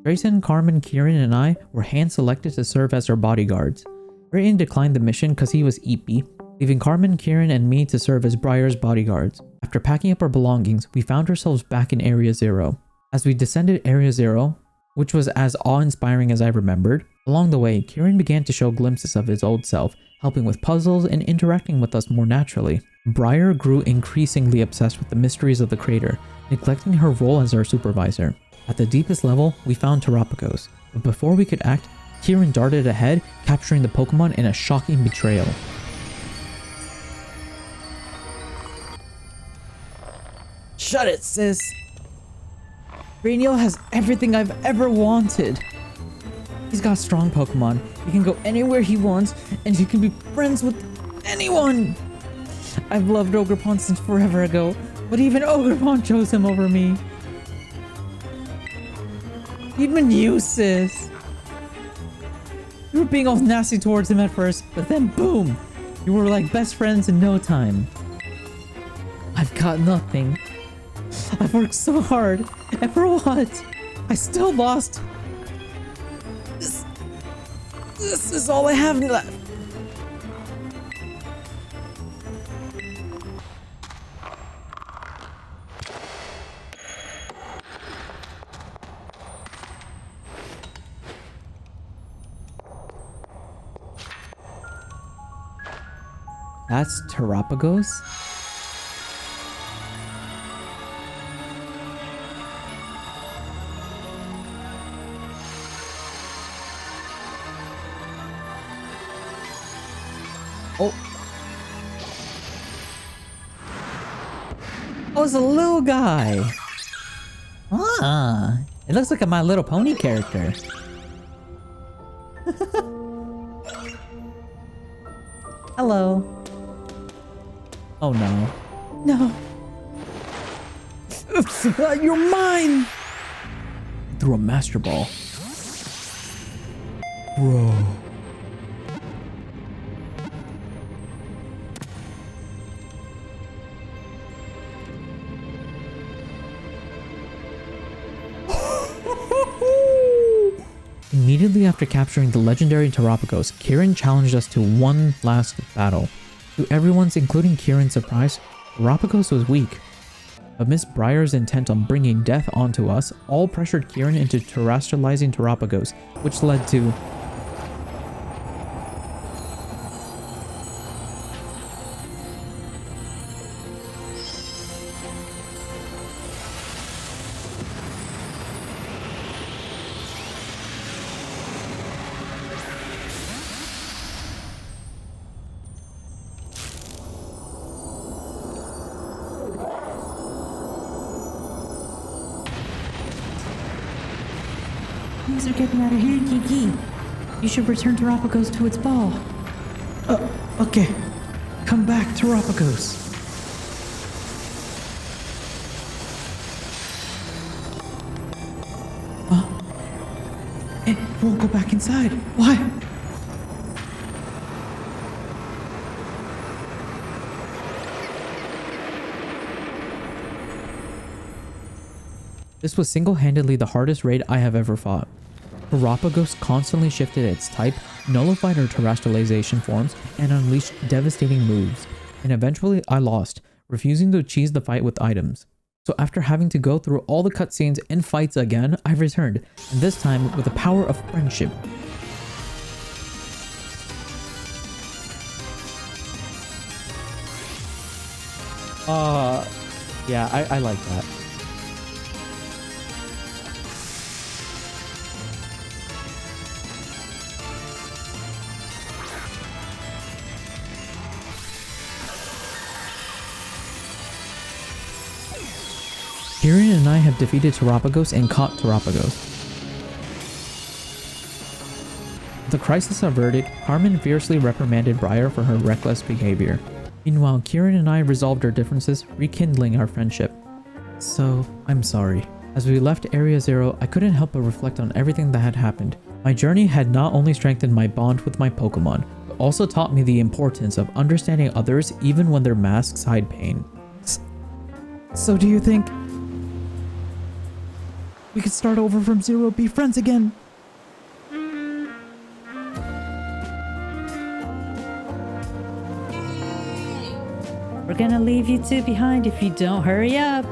Drayton, Carmen, Kieran, and I were hand-selected to serve as her bodyguards. Drayton declined the mission because he was eepy, leaving Carmen, Kieran, and me to serve as Briar's bodyguards. After packing up our belongings, we found ourselves back in Area Zero. As we descended Area Zero, which was as awe-inspiring as I remembered, along the way, Kieran began to show glimpses of his old self, helping with puzzles and interacting with us more naturally. Briar grew increasingly obsessed with the mysteries of the crater, neglecting her role as our supervisor. At the deepest level, we found Terapagos, but before we could act, Kieran darted ahead, capturing the Pokemon in a shocking betrayal. Shut it, sis. Reiniyal has everything I've ever wanted. He's got strong Pokemon. He can go anywhere he wants, and he can be friends with anyone. I've loved Ogerpon since forever ago, but even Ogerpon chose him over me. Even you, sis. You were being all nasty towards him at first, but then boom! You were like best friends in no time. I've got nothing. I've worked so hard, and for what? I still lost. This is all I have left. That's Terapagos? Oh, it's a little guy. Ah, it looks like a My Little Pony character. Hello. Oh no. No. You're mine. Threw a Master Ball. Bro. Immediately after capturing the legendary Terapagos, Kieran challenged us to one last battle. To everyone's, including Kieran's surprise, Terapagos was weak. But Miss Briar's intent on bringing death onto us all pressured Kieran into terrestrializing Terapagos, which led to... Things are getting out of hand, Kiki. You should return Terapagos to its ball. Okay. Come back, Terapagos. It won't go back inside. Why? This was single-handedly the hardest raid I have ever fought. Terapagos constantly shifted its type, nullified her terrestrialization forms, and unleashed devastating moves. And eventually I lost, refusing to cheese the fight with items. So after having to go through all the cutscenes and fights again, I returned, and this time with the power of friendship. Yeah, I like that. Kieran and I have defeated Terapagos and caught Terapagos. The crisis averted, Carmen fiercely reprimanded Briar for her reckless behavior. Meanwhile, Kieran and I resolved our differences, rekindling our friendship. So, I'm sorry. As we left Area Zero, I couldn't help but reflect on everything that had happened. My journey had not only strengthened my bond with my Pokemon, but also taught me the importance of understanding others even when their masks hide pain. So do you think we could start over from zero, be friends again? We're gonna leave you two behind if you don't hurry up.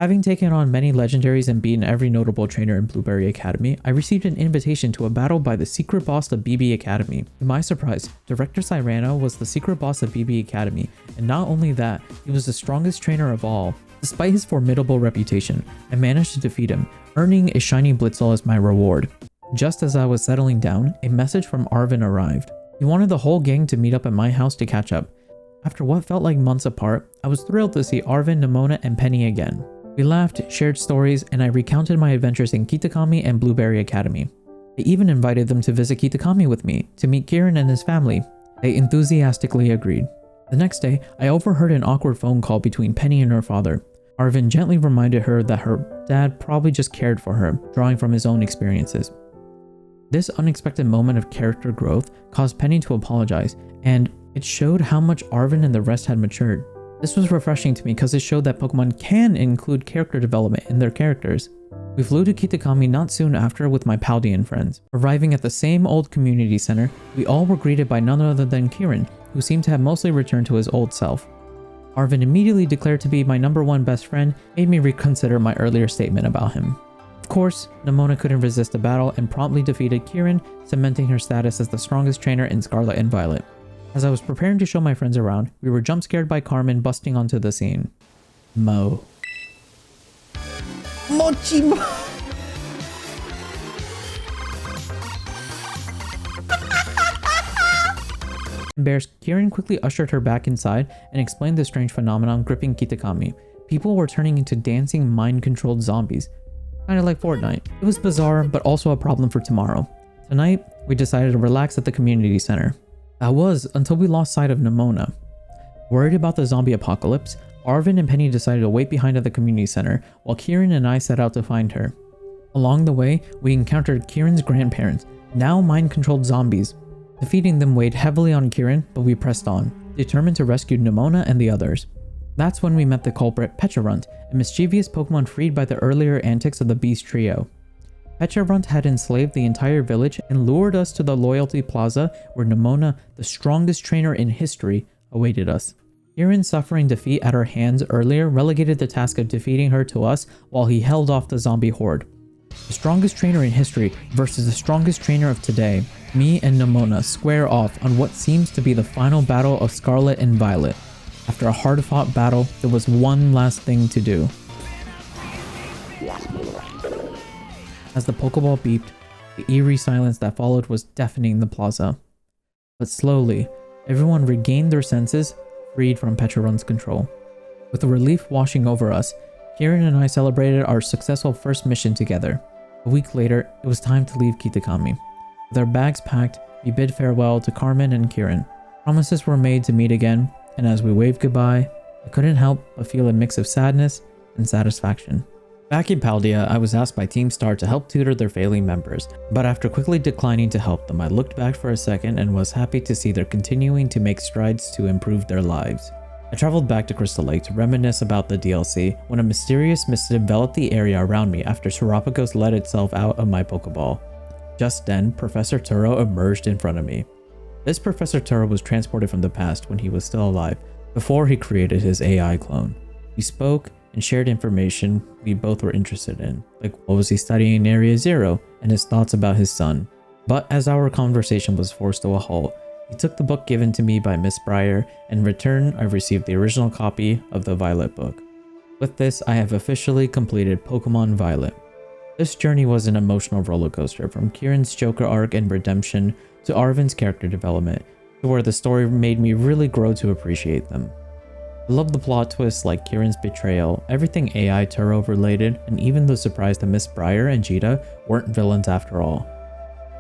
Having taken on many legendaries and beaten every notable trainer in Blueberry Academy, I received an invitation to a battle by the secret boss of BB Academy. To my surprise, Director Cyrano was the secret boss of BB Academy, and not only that, he was the strongest trainer of all. Despite his formidable reputation, I managed to defeat him, earning a shiny Blitzel as my reward. Just as I was settling down, a message from Arvin arrived. He wanted the whole gang to meet up at my house to catch up. After what felt like months apart, I was thrilled to see Arvin, Nimona, and Penny again. We laughed, shared stories, and I recounted my adventures in Kitakami and Blueberry Academy. I even invited them to visit Kitakami with me, to meet Kieran and his family. They enthusiastically agreed. The next day, I overheard an awkward phone call between Penny and her father. Arvin gently reminded her that her dad probably just cared for her, drawing from his own experiences. This unexpected moment of character growth caused Penny to apologize, and it showed how much Arvin and the rest had matured. This was refreshing to me because it showed that Pokemon can include character development in their characters. We flew to Kitakami not soon after with my Paldean friends. Arriving at the same old community center, we all were greeted by none other than Kieran, who seemed to have mostly returned to his old self. Arvin immediately declared to be my #1 best friend, made me reconsider my earlier statement about him. Of course, Nimona couldn't resist the battle and promptly defeated Kieran, cementing her status as the strongest trainer in Scarlet and Violet. As I was preparing to show my friends around, we were jump scared by Carmen busting onto the scene. Mo. Mochi. Embarrassed, Kieran quickly ushered her back inside and explained the strange phenomenon gripping Kitakami. People were turning into dancing, mind-controlled zombies. Kinda like Fortnite. It was bizarre, but also a problem for tomorrow. Tonight, we decided to relax at the community center. That was until we lost sight of Nimona. Worried about the zombie apocalypse, Arvin and Penny decided to wait behind at the community center while Kieran and I set out to find her. Along the way, we encountered Kieran's grandparents, now mind-controlled zombies. Defeating them weighed heavily on Kieran, but we pressed on, determined to rescue Nimona and the others. That's when we met the culprit, Pecharunt, a mischievous Pokemon freed by the earlier antics of the Beast Trio. Pecharunt had enslaved the entire village and lured us to the Loyalty Plaza where Nimona, the strongest trainer in history, awaited us. Kieran suffering defeat at our hands earlier relegated the task of defeating her to us while he held off the zombie horde. The strongest trainer in history versus the strongest trainer of today. Me and Nimona square off on what seems to be the final battle of Scarlet and Violet. After a hard-fought battle, there was one last thing to do. As the Pokeball beeped, the eerie silence that followed was deafening in the plaza. But slowly, everyone regained their senses, freed from Pecharunt's control. With the relief washing over us, Kieran and I celebrated our successful first mission together. A week later, it was time to leave Kitakami. With our bags packed, we bid farewell to Carmen and Kieran. Promises were made to meet again, and as we waved goodbye, I couldn't help but feel a mix of sadness and satisfaction. Back in Paldea, I was asked by Team Star to help tutor their failing members, but after quickly declining to help them, I looked back for a second and was happy to see they're continuing to make strides to improve their lives. I traveled back to Crystal Lake to reminisce about the DLC when a mysterious mist enveloped the area around me after Terapagos let itself out of my Pokeball. Just then, Professor Turo emerged in front of me. This Professor Turo was transported from the past when he was still alive, before he created his AI clone. We spoke and shared information we both were interested in, like what was he studying in Area Zero and his thoughts about his son. But as our conversation was forced to a halt, he took the book given to me by Miss Breyer, and in return I received the original copy of the Violet book. With this, I have officially completed Pokemon Violet. This journey was an emotional roller coaster, from Kieran's Joker arc and redemption to Arvin's character development, to where the story made me really grow to appreciate them. I love the plot twists like Kieran's betrayal, everything AI Turo related, and even the surprise that Miss Breyer and Jita weren't villains after all.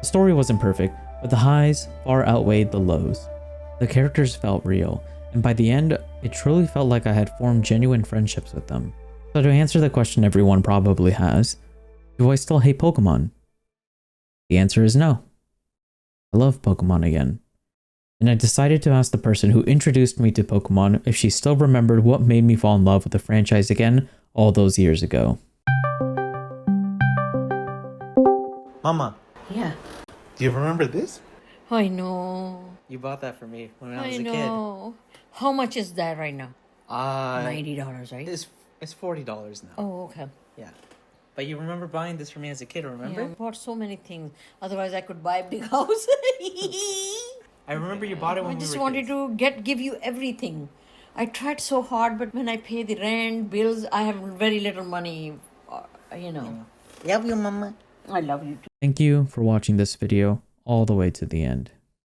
The story wasn't perfect, but the highs far outweighed the lows. The characters felt real, and by the end, it truly felt like I had formed genuine friendships with them. So to answer the question everyone probably has, do I still hate Pokemon? The answer is no. I love Pokemon again. And I decided to ask the person who introduced me to Pokemon if she still remembered what made me fall in love with the franchise again all those years ago. Mama, Yeah. do you remember this? I know. You bought that for me when I know. How much is that right now? Uh, $90, right? It's It's $40 now. Oh, okay. Yeah. But you remember buying this for me as a kid, remember? Yeah, I bought so many things. Otherwise, I could buy a big house. I remember you bought it when I we just were wanted kids. to give you everything. I tried so hard, but when I pay the rent, bills, I have very little money. You know. Love you, Mama. I love you too. Thank you for watching this video all the way to the end.